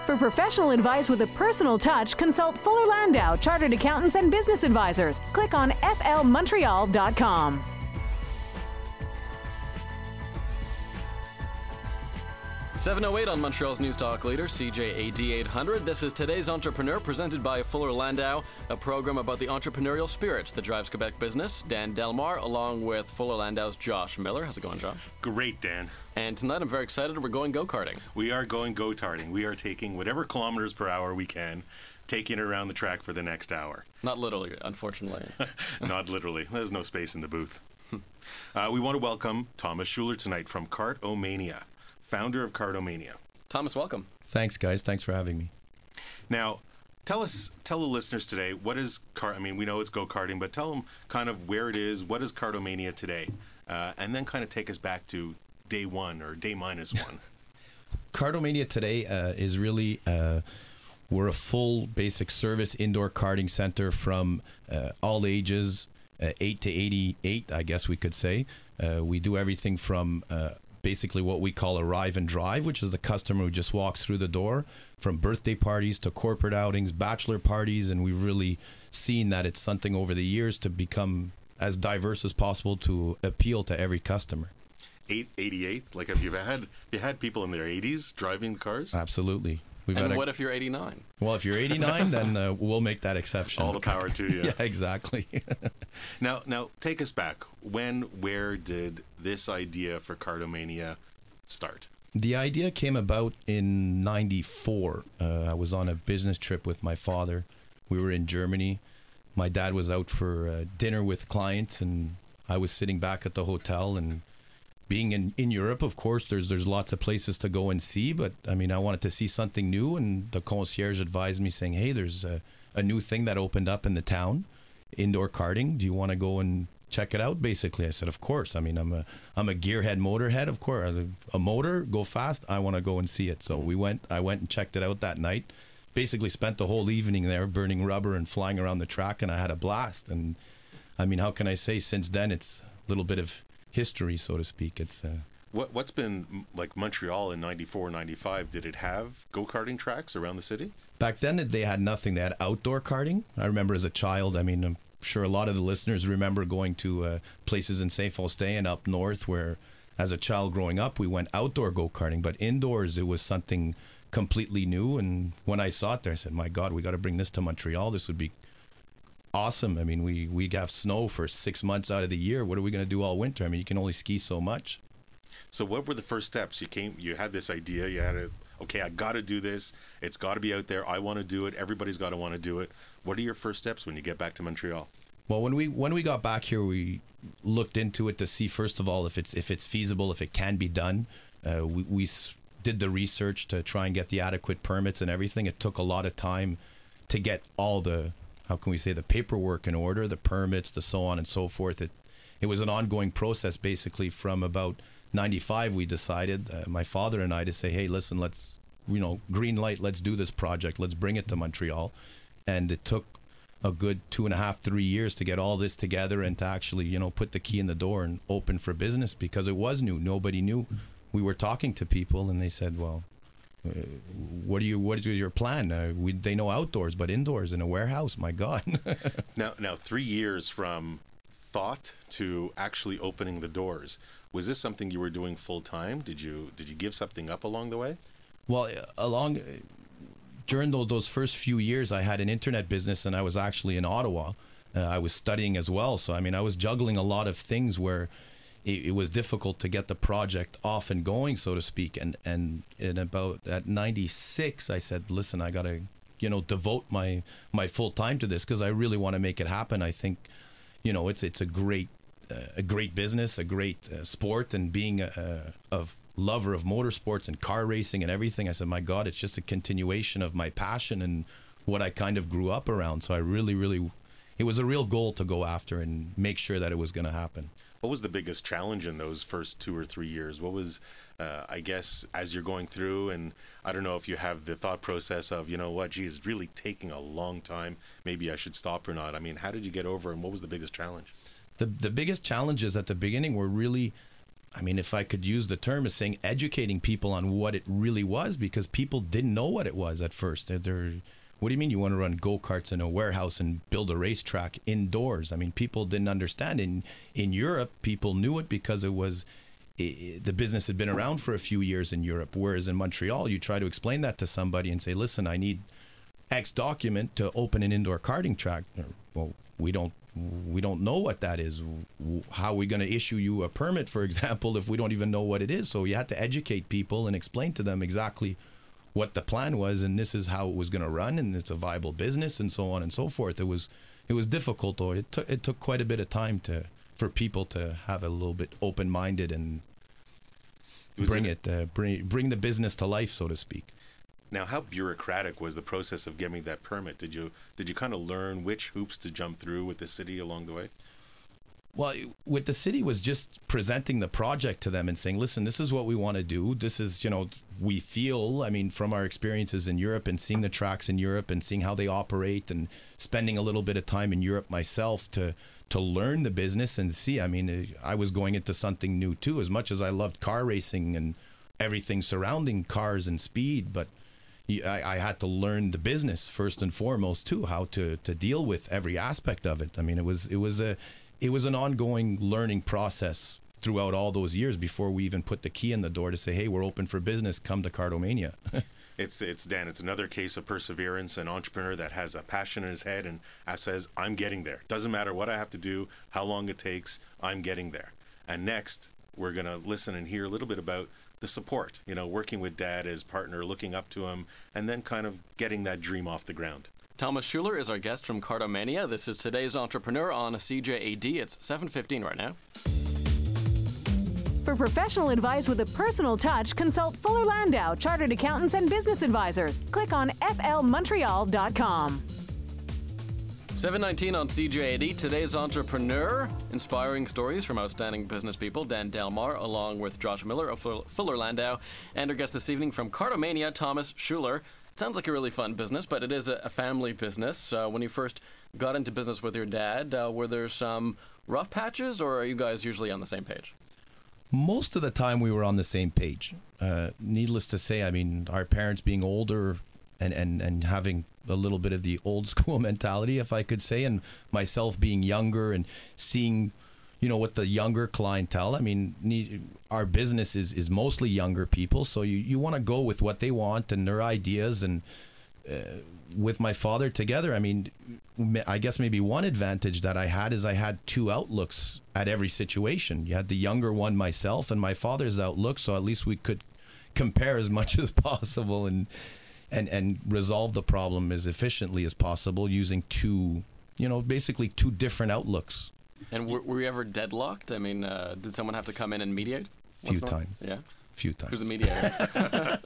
For professional advice with a personal touch, consult Fuller Landau, Chartered Accountants and Business Advisors. Click on flmontreal.com. 7:08 on Montreal's News Talk leader, CJAD 800. This is Today's Entrepreneur, presented by Fuller Landau, a program about the entrepreneurial spirit that drives Quebec business. Dan Delmar, along with Fuller Landau's Josh Miller. How's it going, Josh? Great, Dan. And tonight I'm very excited. We're going go-karting. We are going go-karting. We are taking whatever kilometers per hour we can, taking it around the track for the next hour. Not literally, unfortunately. Not literally. There's no space in the booth. We want to welcome Thomas Schuler tonight from Kart-O-Mania, founder of Kart-O-Mania. Thomas, welcome. Thanks, guys. Thanks for having me. Now, tell the listeners today, what is kart? I mean, we know it's go-karting, but tell them kind of where it is. What is Kart-O-Mania today? And then kind of take us back to day one or day -1. Kart-O-Mania today is really, we're a full basic service indoor karting center from all ages, 8 to 88, I guess we could say. We do everything from basically what we call arrive and drive, which is the customer who just walks through the door, from birthday parties to corporate outings, bachelor parties, and we've really seen that it's something over the years to become as diverse as possible to appeal to every customer. 88? Like, have you had people in their 80s driving cars? Absolutely. And what if you're 89? Well, if you're 89, then we'll make that exception. All the power to you. Yeah, exactly. Now, take us back. Where did this idea for Kart-O-Mania start? The idea came about in '94. I was on a business trip with my father. We were in Germany. My dad was out for dinner with clients, and I was sitting back at the hotel. And being in Europe, of course, there's lots of places to go and see, but I mean, I wanted to see something new, and the concierge advised me saying, hey, there's a new thing that opened up in the town, indoor karting. Do you want to go and check it out? Basically, I said, of course. I mean, I'm a gearhead, motorhead, of course. A motor, go fast, I want to go and see it. So I went and checked it out that night. Basically spent the whole evening there burning rubber and flying around the track, and I had a blast. And I mean, how can I say, since then it's a little bit of history, so to speak. It's what's been like Montreal in '94, '95? Did it have go-karting tracks around the city? Back then, they had nothing. They had outdoor karting. I remember as a child. I mean, I'm sure a lot of the listeners remember going to places in Saint Faustin and up north, where, as a child growing up, we went outdoor go-karting. But indoors, it was something completely new. And when I saw it there, I said, "My God, we got to bring this to Montreal. This would be awesome." I mean, we have snow for 6 months out of the year. What are we going to do all winter? I mean, you can only ski so much. So what were the first steps? You had this idea, you had okay, I got to do this. It's got to be out there. I want to do it. Everybody's got to want to do it. What are your first steps when you get back to Montreal? Well, when we got back here, we looked into it to see, first of all, if it's feasible, if it can be done. We did the research to try and get the adequate permits and everything. It took a lot of time to get all the, how can we say, the paperwork in order, the permits, the so on and so forth. It was an ongoing process. Basically from about '95, we decided, my father and I, to say, hey, listen, let's, green light, let's do this project. Let's bring it to Montreal. And it took a good 2.5, 3 years to get all this together and to actually, put the key in the door and open for business, because it was new. Nobody knew. We were talking to people and they said, well, what is your plan? They know outdoors, but indoors in a warehouse, my God. Now 3 years from thought to actually opening the doors. Was this something you were doing full time? Did you give something up along the way? Well, during those first few years, I had an internet business, and I was actually in Ottawa. I was studying as well. So, I mean, I was juggling a lot of things where it was difficult to get the project off and going, so to speak. And at 96, I said, listen, I got to, devote my full time to this, because I really want to make it happen. I think, it's a great business, a great sport, and being a lover of motorsports and car racing and everything, I said, my God, it's just a continuation of my passion and what I kind of grew up around. So I really, it was a real goal to go after and make sure that it was going to happen. What was the biggest challenge in those first 2 or 3 years? What was, I guess, as you're going through, and I don't know if you have the thought process of, geez, it's really taking a long time. Maybe I should stop or not. I mean, how did you get over, and what was the biggest challenge? The biggest challenges at the beginning were really I mean, if I could use the term, is saying educating people on what it really was, because people didn't know what it was at first. What do you mean you want to run go-karts in a warehouse and build a racetrack indoors? I mean, people didn't understand. In Europe, people knew it because it was the business had been around for a few years in Europe. Whereas in Montreal, you try to explain that to somebody and say, listen, I need X document to open an indoor karting track. Well, we don't know what that is. How are we going to issue you a permit, for example, if we don't even know what it is? So you had to educate people and explain to them exactly what the plan was, and this is how it was going to run, and it's a viable business, and so on and so forth. It was difficult, though. It took quite a bit of time for people to have a little bit open-minded and bring the business to life, so to speak. Now, how bureaucratic was the process of getting that permit? Did you kind of learn which hoops to jump through with the city along the way? Well, with the city was just presenting the project to them and saying, listen, this is what we want to do. This is, we feel, I mean, from our experiences in Europe and seeing the tracks in Europe and seeing how they operate and spending a little bit of time in Europe myself to learn the business and see. I mean, I was going into something new too, as much as I loved car racing and everything surrounding cars and speed, but I had to learn the business first and foremost too, how to deal with every aspect of it. I mean, it was an ongoing learning process throughout all those years before we even put the key in the door to say, hey, we're open for business, come to Kart-O-Mania. It's Dan, it's another case of perseverance, an entrepreneur that has a passion in his head and says, I'm getting there. Doesn't matter what I have to do, how long it takes, I'm getting there. And next, we're going to listen and hear a little bit about the support, working with Dad as partner, looking up to him, and then kind of getting that dream off the ground. Thomas Schuler is our guest from Kart-O-Mania. This is today's Entrepreneur on CJAD. It's 7:15 right now. For professional advice with a personal touch, consult Fuller Landau, Chartered Accountants and Business Advisors. Click on flmontreal.com. 7:19 on CJAD. Today's Entrepreneur, inspiring stories from outstanding business people. Dan Delmar, along with Josh Miller of Fuller Landau, and our guest this evening from Kart-O-Mania, Thomas Schuler. It sounds like a really fun business, but it is a family business. When you first got into business with your dad, were there some rough patches, or are you guys usually on the same page? Most of the time we were on the same page. Needless to say, I mean, our parents being older and having a little bit of the old school mentality, if I could say, and myself being younger and seeing, what the younger clientele, I mean, our business is mostly younger people, so you want to go with what they want and their ideas. And with my father together, I mean, I guess maybe one advantage that I had is I had two outlooks at every situation. You had the younger one, myself, and my father's outlook, so at least we could compare as much as possible and resolve the problem as efficiently as possible using basically two different outlooks. And were you ever deadlocked? I mean, did someone have to come in and mediate? Few times. Yeah. Few times. Who's the mediator?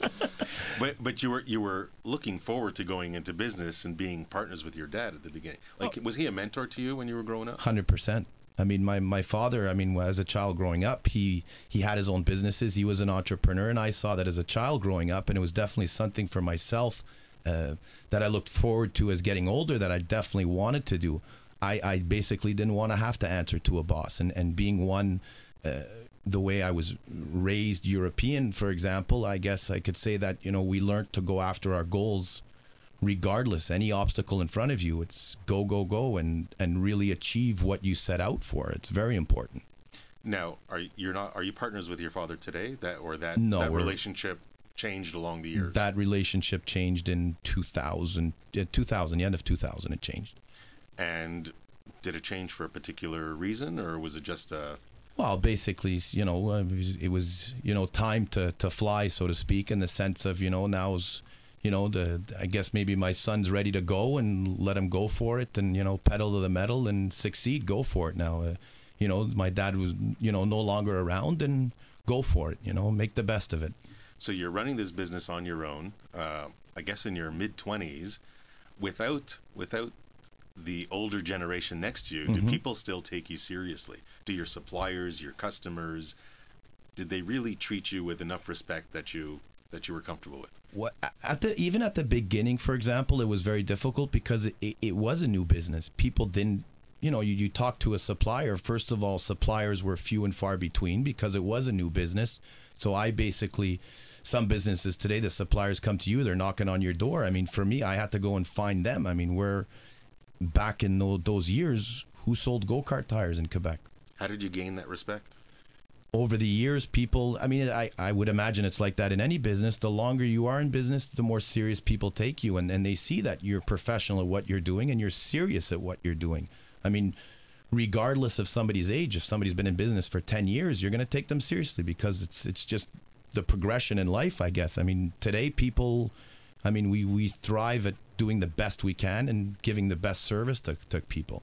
But you were looking forward to going into business and being partners with your dad at the beginning. Was he a mentor to you when you were growing up? 100%. I mean, my father, I mean, as a child growing up, he had his own businesses. He was an entrepreneur, and I saw that as a child growing up, and it was definitely something for myself that I looked forward to as getting older that I definitely wanted to do. I basically didn't want to have to answer to a boss, and being one, the way I was raised European, for example, I guess I could say that, we learned to go after our goals regardless. Any obstacle in front of you, it's go, go, go, and really achieve what you set out for. It's very important. Now, are you partners with your father today? That relationship changed along the years? That relationship changed in 2000, the end of 2000 it changed. And did it change for a particular reason, or was it just a... Well, basically, it was time to fly, so to speak, in the sense of, now's, I guess maybe my son's ready to go, and let him go for it, and, pedal to the metal and succeed, go for it now. My dad was, no longer around, and go for it, make the best of it. So you're running this business on your own, I guess in your mid-20s, without the older generation next to you. Do people still take you seriously? Do your suppliers, your customers, did they really treat you with enough respect that you were comfortable with? Even at the beginning, for example, it was very difficult because it was a new business. People didn't you talk to a supplier. First of all, suppliers were few and far between because it was a new business. So some businesses today, the suppliers come to you, they're knocking on your door. I mean, for me, I had to go and find them. I mean, back in those years, who sold go-kart tires in Quebec? How did you gain that respect? Over the years, people, I mean, I would imagine it's like that in any business. The longer you are in business, the more serious people take you, and they see that you're professional at what you're doing and you're serious at what you're doing. I mean, regardless of somebody's age, if somebody's been in business for 10 years, you're going to take them seriously because it's just the progression in life, I guess. I mean, today people, I mean, we thrive at doing the best we can and giving the best service to people.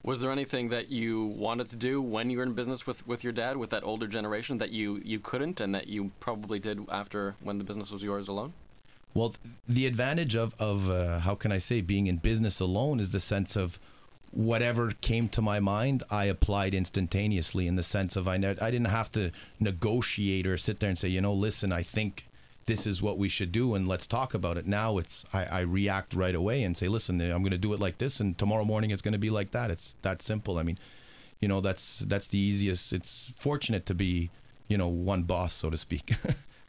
Was there anything that you wanted to do when you were in business with your dad, with that older generation, that you couldn't and that you probably did after when the business was yours alone? Well, the advantage of how can I say, being in business alone is the sense of whatever came to my mind, I applied instantaneously, in the sense of I didn't have to negotiate or sit there and say, listen, I think this is what we should do and let's talk about it. Now I react right away and say, listen, I'm going to do it like this, and tomorrow morning it's going to be like that. It's that simple. I mean, that's the easiest. It's fortunate to be, one boss, so to speak.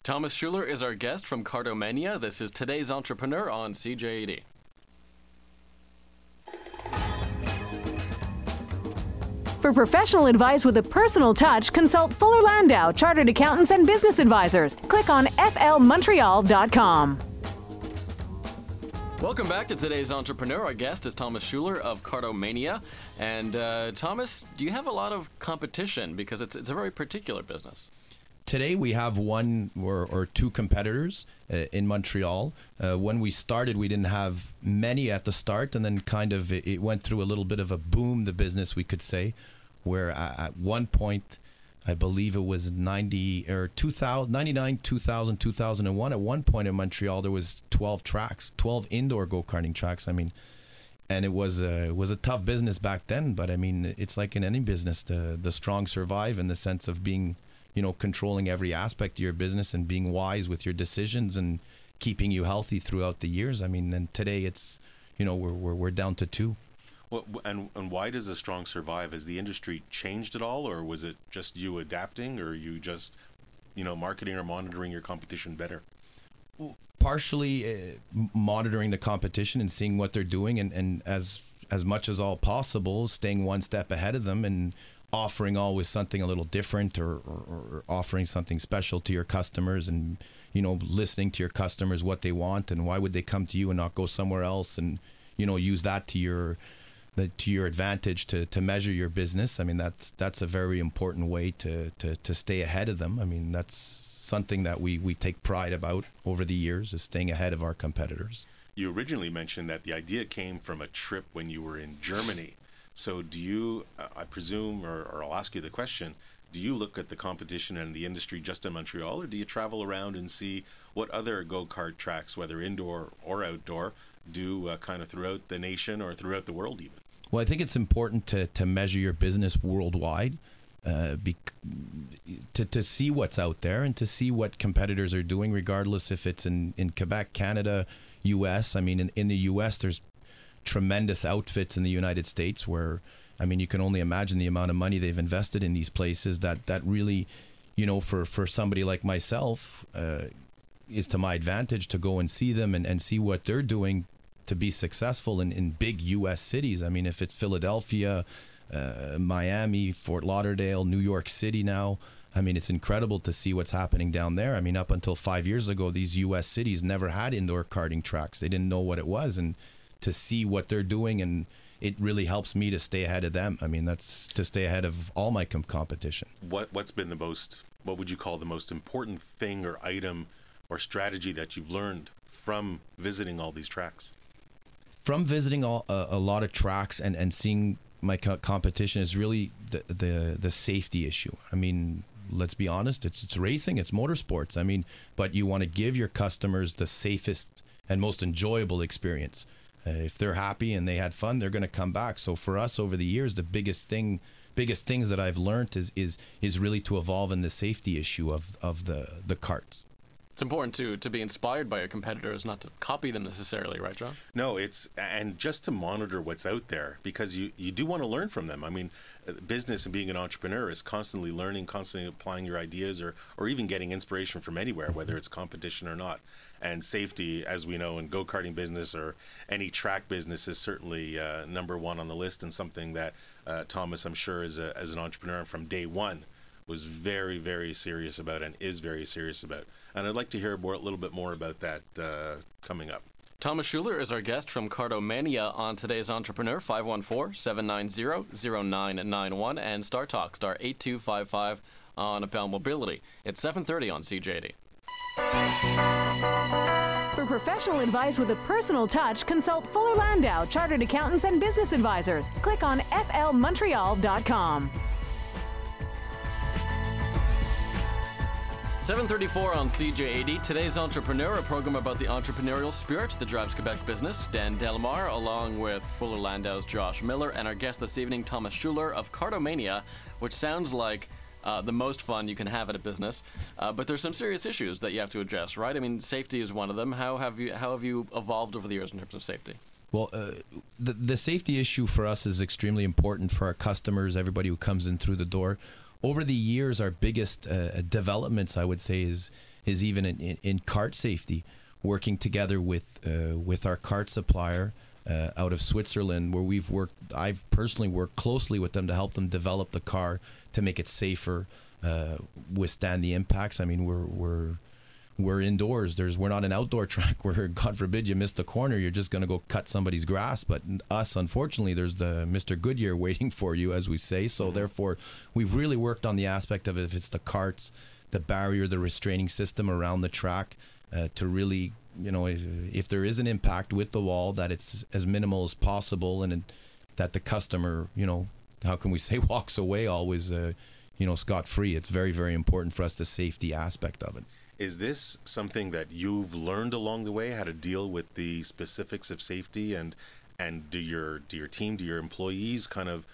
Thomas Schuler is our guest from Kart-O-Mania. This is Today's Entrepreneur on CJAD. For professional advice with a personal touch, consult Fuller Landau, Chartered Accountants and Business Advisors. Click on flmontreal.com. Welcome back to Today's Entrepreneur. Our guest is Thomas Schuler of Kart-O-Mania. And Thomas, do you have a lot of competition? Because it's a very particular business. Today we have one or two competitors in Montreal. When we started, we didn't have many at the start, and then kind of it went through a little bit of a boom, the business, we could say, where at one point, I believe it was 99, 2000, 2001. At one point in Montreal, there was 12 indoor go-karting tracks. I mean, and it was a tough business back then, but I mean, it's like in any business, the strong survive, in the sense of being, controlling every aspect of your business and being wise with your decisions and keeping you healthy throughout the years. I mean, and today it's, we're down to 2. Well, and why does a strong survive? Has the industry changed at all, or was it just you adapting, or you just, marketing or monitoring your competition better? Partially monitoring the competition and seeing what they're doing, and as much as all possible, staying one step ahead of them and offering always something a little different, or offering something special to your customers, and listening to your customers, what they want and why would they come to you and not go somewhere else, and use that to your advantage to measure your business. I mean, that's a very important way to stay ahead of them. I mean, that's something that we take pride about over the years, is staying ahead of our competitors. You originally mentioned that the idea came from a trip when you were in Germany. So do you, I presume, or I'll ask you the question, do you look at the competition and the industry just in Montreal, or do you travel around and see what other go-kart tracks, whether indoor or outdoor, do kind of throughout the nation or throughout the world even? Well, I think it's important to measure your business worldwide, to see what's out there and to see what competitors are doing, regardless if it's in Quebec, Canada, U.S. I mean, in the U.S., there's tremendous outfits in the United States where, I mean, you can only imagine the amount of money they've invested in these places that really, for somebody like myself, is to my advantage to go and see them and see what they're doing to be successful in big U.S. cities. I mean, if it's Philadelphia, Miami, Fort Lauderdale, New York City now, I mean, it's incredible to see what's happening down there. I mean, up until 5 years ago, these U.S. cities never had indoor karting tracks. They didn't know what it was, and to see what they're doing, and it really helps me to stay ahead of them. I mean, that's to stay ahead of all my competition. What's been what would you call the most important thing or item or strategy that you've learned from visiting all these tracks? From visiting a lot of tracks and seeing my competition is really the safety issue. I mean, let's be honest, it's racing, it's motorsports. I mean, but you want to give your customers the safest and most enjoyable experience. If they're happy and they had fun, they're going to come back. So for us over the years, the biggest things that I've learned is really to evolve in the safety issue of the karts. It's important to be inspired by your competitors, not to copy them necessarily, right, John? No, and just to monitor what's out there, because you do want to learn from them. I mean, business and being an entrepreneur is constantly learning, constantly applying your ideas, or even getting inspiration from anywhere, whether it's competition or not. And safety, as we know, in go-karting business or any track business, is certainly number one on the list, and something that Thomas, I'm sure, as an entrepreneur from day one, was very, very serious about and is very serious about. And I'd like to hear a little bit more about that coming up. Thomas Schuler is our guest from Kart-O-Mania on today's Entrepreneur, 514-790-0991, and Star Talk, star 8255 on Bell Mobility. It's 7:30 on CJD. For professional advice with a personal touch, consult Fuller Landau, Chartered Accountants and Business Advisors. Click on flmontreal.com. 7:34 on CJAD. Today's Entrepreneur, a program about the entrepreneurial spirit that drives Quebec business. Dan Delmar, along with Fuller Landau's Josh Miller, and our guest this evening, Thomas Schuler of Kart-O-Mania, which sounds like the most fun you can have at a business. But there's some serious issues that you have to address, right? I mean, safety is one of them. How have you evolved over the years in terms of safety? Well, the safety issue for us is extremely important for our customers, everybody who comes in through the door. Over the years, our biggest developments, I would say, is even in kart safety, working together with our kart supplier out of Switzerland, where I've personally worked closely with them to help them develop the car to make it safer, withstand the impacts. I mean, we're indoors. We're not an outdoor track where, God forbid, you miss the corner, you're just going to go cut somebody's grass. But us, unfortunately, there's the Mr. Goodyear waiting for you, as we say. So therefore, we've really worked on the aspect of, if it's the carts, the barrier, the restraining system around the track, to really, if there is an impact with the wall, that it's as minimal as possible, and that the customer, how can we say, walks away always, scot-free. It's very, very important for us, the safety aspect of it. Is this something that you've learned along the way, how to deal with the specifics of safety, and do your team, do your employees kind of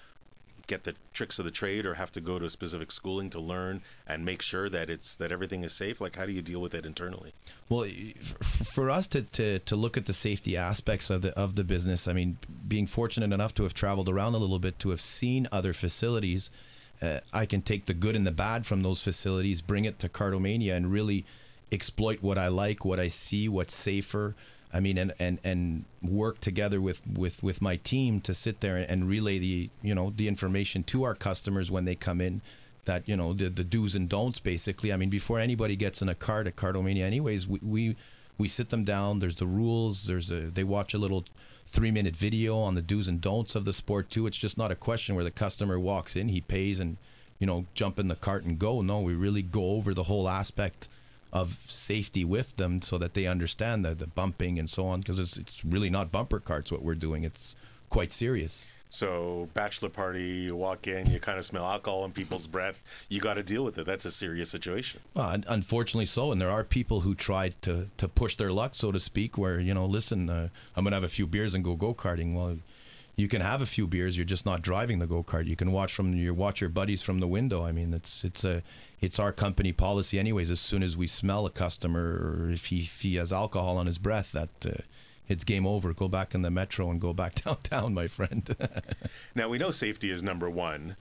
get the tricks of the trade, or have to go to specific schooling to learn and make sure that everything is safe? Like, how do you deal with it internally? Well, for us to look at the safety aspects of the business, I mean, being fortunate enough to have traveled around a little bit, to have seen other facilities, I can take the good and the bad from those facilities, bring it to Kart-O-Mania, and really exploit what I like, what I see, what's safer. I mean, and work together with my team to sit there and relay the information to our customers when they come in, that the do's and don'ts, basically. I mean, before anybody gets in a cart at Kart-O-Mania, anyways, we sit them down. There's the rules. They watch a little 3-minute video on the do's and don'ts of the sport too. It's just not a question where the customer walks in, he pays, and jump in the cart and go. No, we really go over the whole aspect of safety with them, so that they understand the bumping and so on, because it's really not bumper carts what we're doing. It's quite serious. So, bachelor party, you walk in, you kind of smell alcohol in people's breath. You got to deal with it. That's a serious situation. Well, unfortunately so. And there are people who tried to push their luck, so to speak, where, listen, I'm going to have a few beers and go go-karting. Well, you can have a few beers, you're just not driving the go-kart. You can watch your buddies from the window. I mean, it's our company policy anyways. As soon as we smell a customer, or if he has alcohol on his breath, that it's game over. Go back in the metro and go back downtown, my friend. Now, we know safety is number one,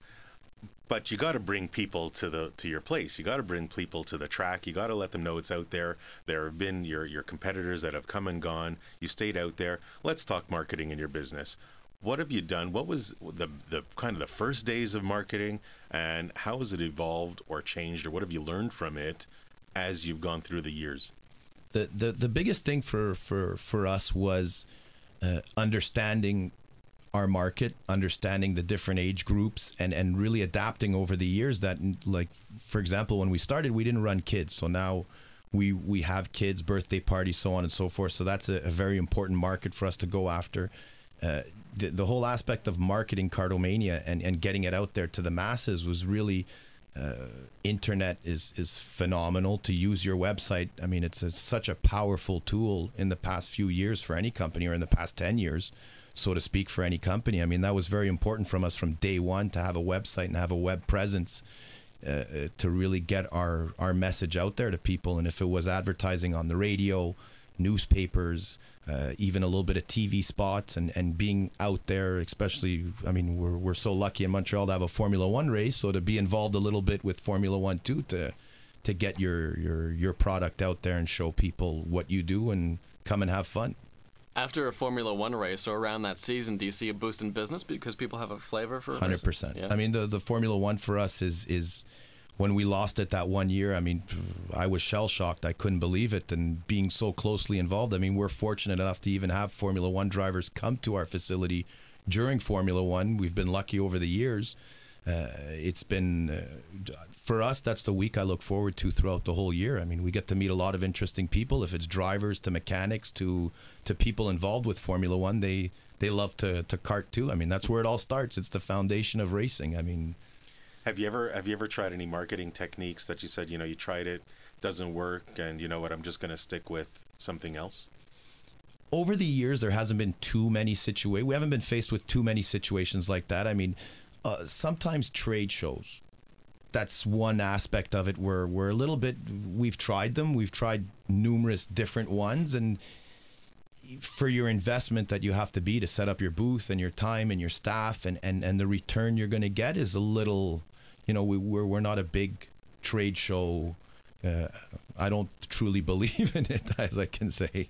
but you got to bring people to your place. You got to bring people to the track. You got to let them know it's out there. There have been your competitors that have come and gone. You stayed out there. Let's talk marketing in your business. What have you done? What was the kind of the first days of marketing, and how has it evolved or changed, or what have you learned from it as you've gone through the years? The biggest thing for us was understanding our market, understanding the different age groups, and really adapting over the years. That, like, for example, when we started, we didn't run kids, so now we have kids, birthday parties, so on and so forth. So that's a very important market for us to go after. The whole aspect of marketing Kart-O-Mania and getting it out there to the masses was really, internet is phenomenal. To use your website, I mean, it's such a powerful tool in the past few years for any company, or in the past 10 years, so to speak, for any company. I mean, that was very important from us from day one, to have a website and have a web presence. to really get our message out there to people. And if it was advertising on the radio, newspapers, even a little bit of TV spots, and being out there, especially, I mean, we're so lucky in Montreal to have a Formula One race, so to be involved a little bit with Formula One too, to get your product out there and show people what you do and come and have fun. After a Formula One race or around that season, do you see a boost in business because people have a flavor for it? 100%. Yeah. I mean, the Formula One for us is when we lost it that one year, I mean, I was shell-shocked. I couldn't believe it. And being so closely involved, I mean, we're fortunate enough to even have Formula One drivers come to our facility during Formula One. We've been lucky over the years. It's been, for us, that's the week I look forward to throughout the whole year. I mean, we get to meet a lot of interesting people. If it's drivers to mechanics to people involved with Formula One, they love to kart too. I mean, that's where it all starts. It's the foundation of racing. I mean, Have you ever tried any marketing techniques that you said, you tried it, doesn't work, and you know what, I'm just going to stick with something else? Over the years, there hasn't been too many situations. We haven't been faced with too many situations like that. I mean, sometimes trade shows, that's one aspect of it where we're a little bit, we've tried them. We've tried numerous different ones, and for your investment that you have to be to set up your booth and your time and your staff and the return you're going to get is a little, we're not a big trade show. I don't truly believe in it, as I can say.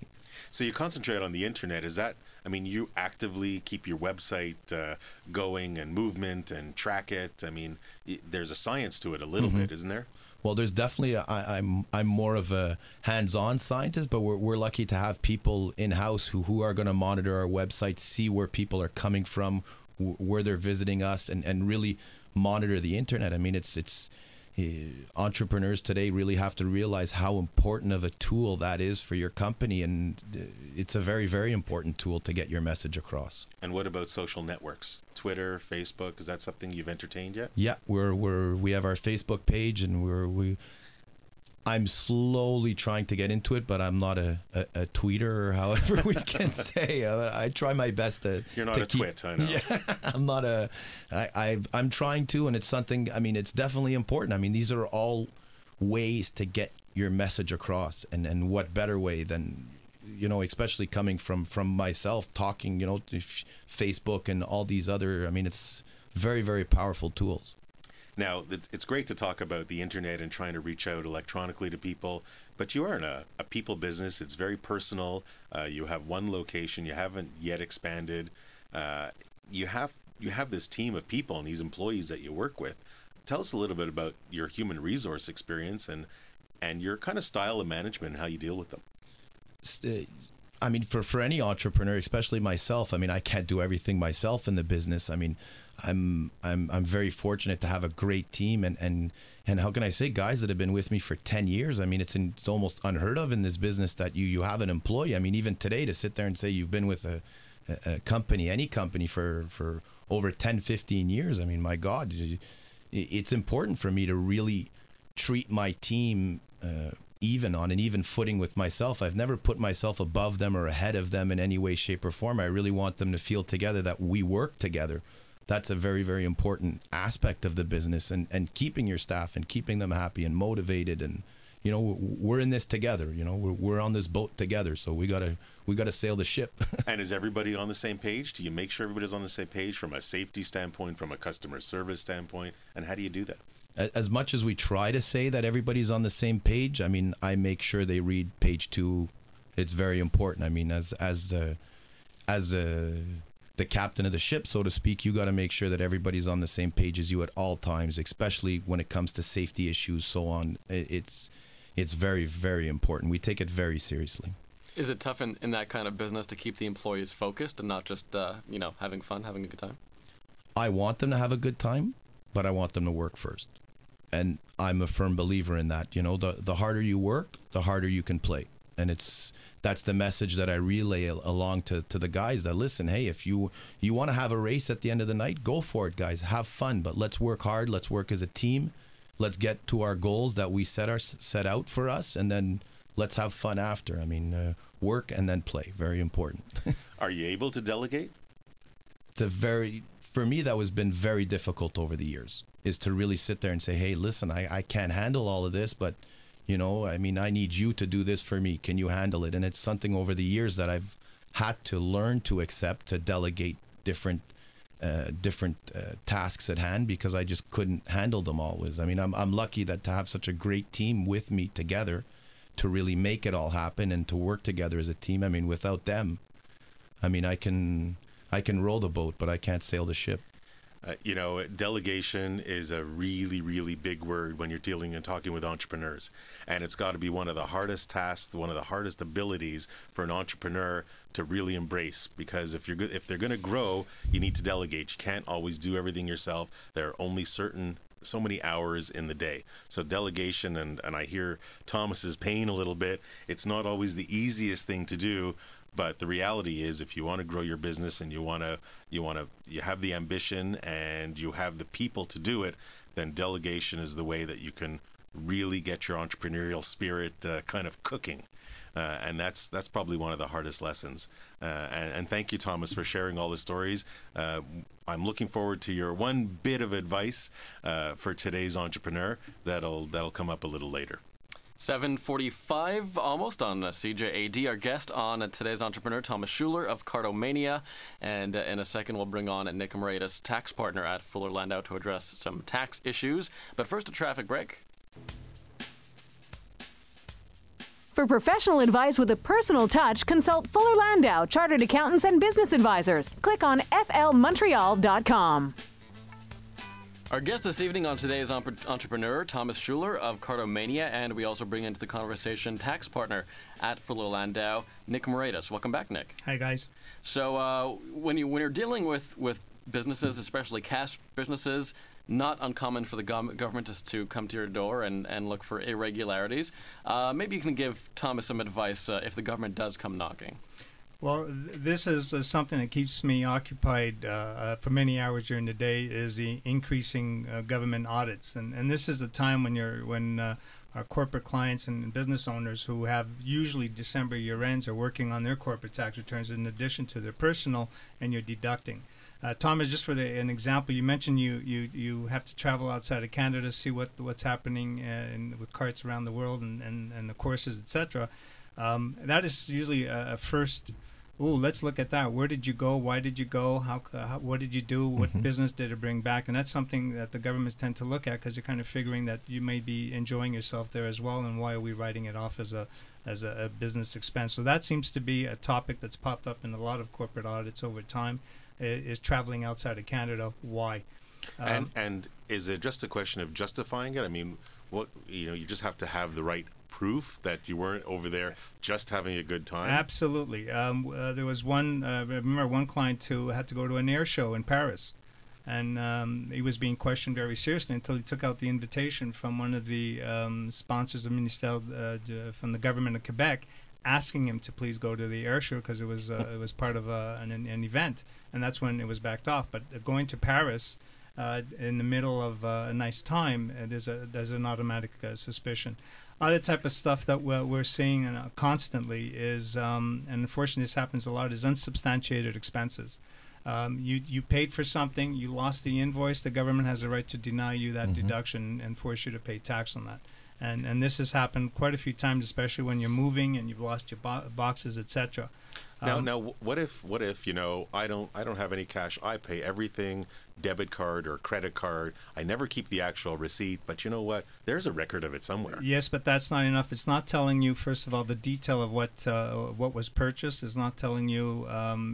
So you concentrate on the internet. Is that, I mean, you actively keep your website going and movement and track it. I mean, there's a science to it a little bit, isn't there? Well, there's definitely I'm more of a hands-on scientist, but we're lucky to have people in-house who are going to monitor our website, see where people are coming from, where they're visiting us, and really monitor the internet. I mean, it's entrepreneurs today really have to realize how important of a tool that is for your company, and it's a very, very important tool to get your message across. And what about social networks? Twitter, Facebook, is that something you've entertained yet? Yeah, we have our Facebook page, and I'm slowly trying to get into it, but I'm not a tweeter, or however we can say. I try my best to. You're not a twit, I know. Yeah, I'm not a. I'm trying to, and it's something. I mean, it's definitely important. I mean, these are all ways to get your message across, and what better way than, especially coming from myself, talking, Facebook and all these other. I mean, it's very, very powerful tools. Now, it's great to talk about the internet and trying to reach out electronically to people, but you are in a people business. It's very personal. You have one location. You haven't yet expanded. You have this team of people and these employees that you work with. Tell us a little bit about your human resource experience and your kind of style of management and how you deal with them. I mean, for any entrepreneur, especially myself, I mean, I can't do everything myself in the business. I mean, I'm very fortunate to have a great team and how can I say, guys that have been with me for 10 years. I mean, it's almost unheard of in this business that you have an employee. I mean, even today, to sit there and say you've been with a company, any company for over 10, 15 years. I mean, my God, it's important for me to really treat my team on an even footing with myself. I've never put myself above them or ahead of them in any way, shape, or form. I really want them to feel together, that we work together. That's a very, very important aspect of the business, and keeping your staff and keeping them happy and motivated. And we're in this together. We're on this boat together, so we gotta sail the ship. And is everybody on the same page? Do you make sure everybody's on the same page from a safety standpoint, from a customer service standpoint, and how do you do that? As much as we try to say that everybody's on the same page, I mean, I make sure they read page 2. It's very important. I mean, as the captain of the ship, so to speak, you got to make sure that everybody's on the same page as you at all times, especially when it comes to safety issues, so on. It's very, very important. We take it very seriously. Is it tough in that kind of business to keep the employees focused and not just, having fun, having a good time? I want them to have a good time, but I want them to work first. And I'm a firm believer in that. The harder you work, the harder you can play. And that's the message that I relay along to the guys that listen. Hey, if you want to have a race at the end of the night, go for it, guys. Have fun, but let's work hard. Let's work as a team. Let's get to our goals that we set out for us, and then let's have fun after. I mean, work and then play. Very important. Are you able to delegate? for me, that was been very difficult over the years, is to really sit there and say, hey, listen, I can't handle all of this, but, you know, I mean, I need you to do this for me. Can you handle it? And it's something over the years that I've had to learn to accept, to delegate different tasks at hand, because I just couldn't handle them always. I mean, I'm lucky that to have such a great team with me together to really make it all happen and to work together as a team. I mean, without them, I mean, I can row the boat, but I can't sail the ship. You know, delegation is a really, really big word when you're dealing and talking with entrepreneurs. And it's got to be one of the hardest tasks, one of the hardest abilities for an entrepreneur to really embrace. Because if they're going to grow, you need to delegate. You can't always do everything yourself. There are only so many hours in the day. So delegation, and I hear Thomas's pain a little bit. It's not always the easiest thing to do. But the reality is, if you want to grow your business and you have the ambition and you have the people to do it, then delegation is the way that you can really get your entrepreneurial spirit kind of cooking. And that's probably one of the hardest lessons. And thank you, Thomas, for sharing all the stories. I'm looking forward to your one bit of advice for today's entrepreneur that'll come up a little later. 7:45 almost on CJAD. Our guest on today's entrepreneur, Thomas Schuler of Kart-O-Mania. And in a second, we'll bring on Nick Moretus, tax partner at Fuller Landau, to address some tax issues. But first, a traffic break. For professional advice with a personal touch, consult Fuller Landau, Chartered Accountants and Business Advisors. Click on flmontreal.com. Our guest this evening on today's entrepreneur, Thomas Schuler of Kart-O-Mania, and we also bring into the conversation tax partner at Fuller Landau, Nick Moretus. Welcome back, Nick. Hi, guys. So when you're dealing with businesses, especially cash businesses, not uncommon for the government to come to your door and look for irregularities. Maybe you can give Thomas some advice if the government does come knocking. Well, this is something that keeps me occupied for many hours during the day, is the increasing government audits. And this is the time when our corporate clients and business owners who have usually December year ends are working on their corporate tax returns in addition to their personal, and you're deducting. Thomas, just for an example, you mentioned you have to travel outside of Canada to see what's happening with carts around the world and the courses, etc. That is usually a first. Oh, let's look at that. Where did you go? Why did you go? What did you do? What business did it bring back? And that's something that the governments tend to look at, because you're kind of figuring that you may be enjoying yourself there as well, and why are we writing it off as a business expense? So that seems to be a topic that's popped up in a lot of corporate audits over time, is traveling outside of Canada. Why? And is it just a question of justifying it? I mean, you just have to have the right proof that you weren't over there just having a good time? Absolutely. There was I remember one client who had to go to an air show in Paris, and he was being questioned very seriously until he took out the invitation from one of the sponsors of Ministère from the government of Quebec, asking him to please go to the air show because it was part of an event, and that's when it was backed off. But going to Paris in the middle of a nice time, there's an automatic suspicion. Other type of stuff that we're seeing constantly is, and unfortunately this happens a lot, is unsubstantiated expenses. You paid for something, you lost the invoice, the government has a right to deny you that deduction and force you to pay tax on that. And this has happened quite a few times, especially when you're moving and you've lost your boxes, etc. Now, what if I don't have any cash? I pay everything debit card or credit card. I never keep the actual receipt, but you know what? There's a record of it somewhere. Yes, but that's not enough. It's not telling you, first of all, the detail of what was purchased. It's not telling you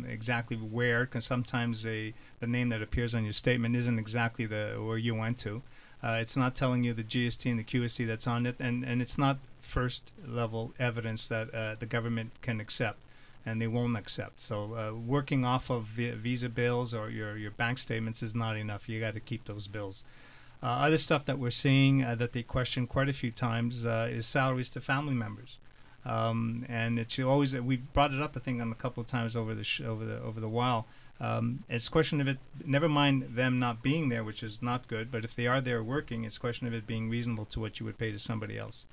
exactly where, because sometimes the name that appears on your statement isn't exactly where you went to. It's not telling you the GST and the QST that's on it, and it's not first level evidence that the government can accept, and they won't accept. So working off of Visa bills or your bank statements is not enough. You got to keep those bills. Other stuff that we're seeing that they question quite a few times is salaries to family members, and it's always, we've brought it up I think on a couple of times over the while. It's a question of it, never mind them not being there, which is not good, but if they are there working, it's a question of it being reasonable to what you would pay to somebody else.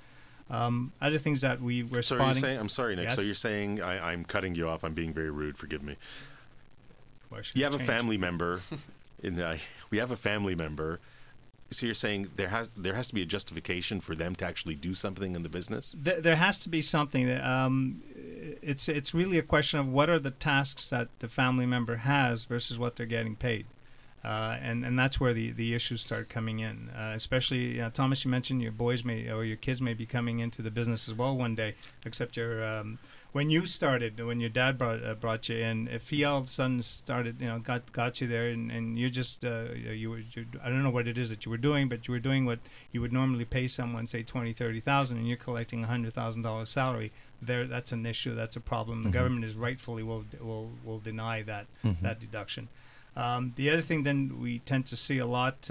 Other things that we're so spotting. I'm sorry, Nick. Yes? So you're saying, I'm cutting you off. I'm being very rude. Forgive me. You have a family member we have a family member. So you're saying there has to be a justification for them to actually do something in the business? There has to be something. It's really a question of what are the tasks that the family member has versus what they're getting paid. And that's where the issues start coming in. Especially, Thomas, you mentioned your boys or your kids may be coming into the business as well one day, except when you started, when your dad brought you in, if he all of a sudden started, got you there, and you're just, I don't know what it is that you were doing, but you were doing what you would normally pay someone, say $20,000-$30,000, and you're collecting $100,000 salary. That's an issue. That's a problem. The government is rightfully will deny that deduction. The other thing then we tend to see a lot,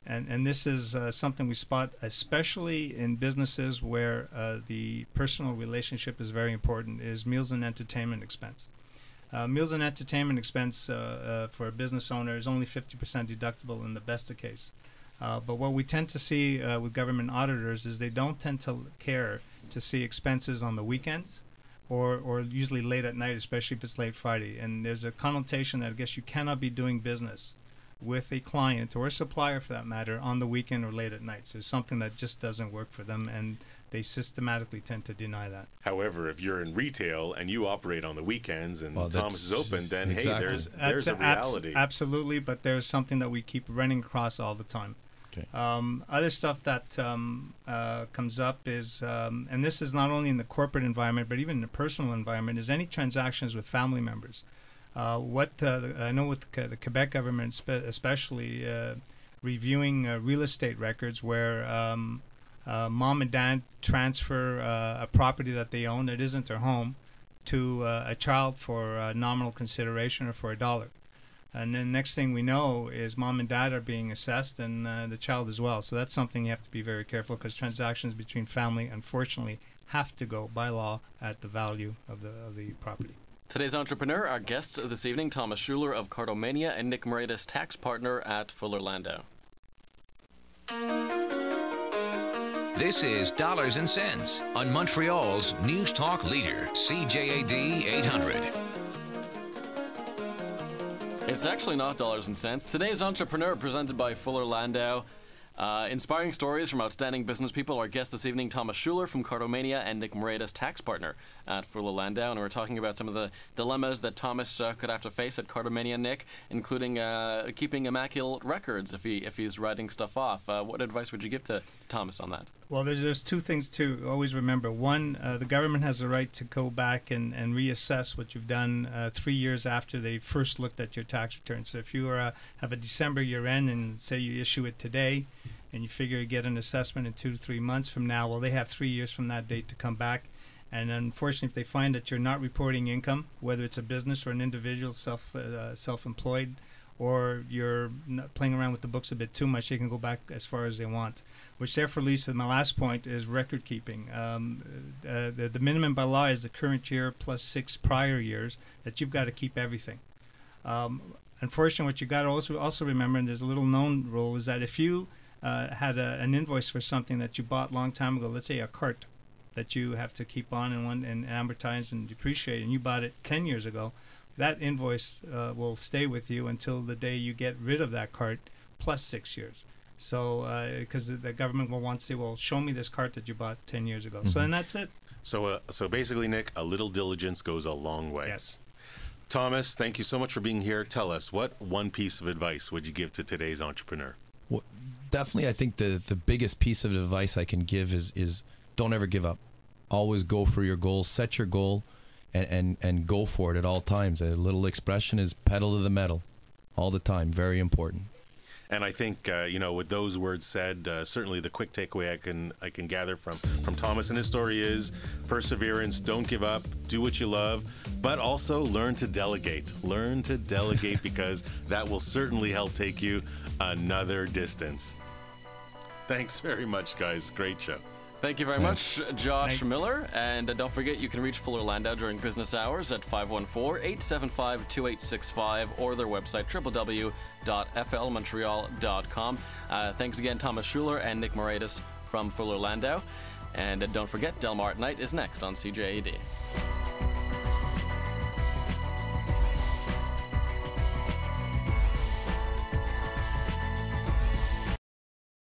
and this is something we spot especially in businesses where the personal relationship is very important, is meals and entertainment expense. Meals and entertainment expense for a business owner is only 50% deductible in the best of case. But what we tend to see with government auditors is they don't tend to care to see expenses on the weekends or usually late at night, especially if it's late Friday. And there's a connotation that I guess you cannot be doing business with a client or a supplier for that matter on the weekend or late at night. So it's something that just doesn't work for them, and they systematically tend to deny that. However, if you're in retail and you operate on the weekends and Thomas is open, then exactly. Hey, there's a reality. Absolutely, but there's something that we keep running across all the time. Okay. Other stuff that comes up is, and this is not only in the corporate environment, but even in the personal environment, is any transactions with family members. I know with the Quebec government, especially reviewing real estate records where mom and dad transfer a property that they own that isn't their home to a child for nominal consideration or for $1. And then next thing we know is mom and dad are being assessed, and the child as well. So that's something you have to be very careful, because transactions between family, unfortunately, have to go by law at the value of the property. Today's entrepreneur, our guests this evening, Thomas Schuler of Kart-O-Mania and Nick Moretus, tax partner at Fuller Landau. This is Dollars and Cents on Montreal's News Talk leader, CJAD 800. It's actually not dollars and cents. Today's entrepreneur, presented by Fuller Landau. Inspiring stories from outstanding business people. Our guest this evening, Thomas Schuler from Kart-O-Mania and Nick Moretus, tax partner at Fuller Landau. And we're talking about some of the dilemmas that Thomas could have to face at Kart-O-Mania, Nick, including keeping immaculate records if he's writing stuff off. What advice would you give to Thomas on that? Well, there's two things to always remember. One, the government has a right to go back and reassess what you've done 3 years after they first looked at your tax return. So if you have a December year end and say you issue it today and you figure you get an assessment in 2 to 3 months from now, well, they have 3 years from that date to come back. And unfortunately, if they find that you're not reporting income, whether it's a business or an individual self-employed, or you're playing around with the books a bit too much, they can go back as far as they want. Which therefore leads to my last point, is record keeping. The minimum by law is the current year plus 6 prior years that you've got to keep everything. Unfortunately, what you got to also remember, and there's a little known rule, is that if you had an invoice for something that you bought a long time ago, let's say a cart that you have to keep on and amortize and depreciate, and you bought it 10 years ago, that invoice will stay with you until the day you get rid of that cart plus 6 years. So, because the government will want to say, well, show me this cart that you bought 10 years ago. So, and that's it. So basically, Nick, a little diligence goes a long way. Yes. Thomas, thank you so much for being here. Tell us, what one piece of advice would you give to today's entrepreneur? Well, definitely, I think the biggest piece of advice I can give is don't ever give up. Always go for your goals. Set your goal and go for it at all times. A little expression is pedal to the metal all the time. Very important. And I think, with those words said, certainly the quick takeaway I can gather from Thomas and his story is perseverance, don't give up, do what you love, but also learn to delegate. Learn to delegate because that will certainly help take you another distance. Thanks very much, guys. Great show. Thank you very much, Josh Miller. And don't forget, you can reach Fuller Landau during business hours at 514-875-2865 or their website, www.flmontreal.com. Thanks again, Thomas Schuler and Nick Moretus from Fuller Landau. And don't forget, Del Mar at Night is next on CJAD.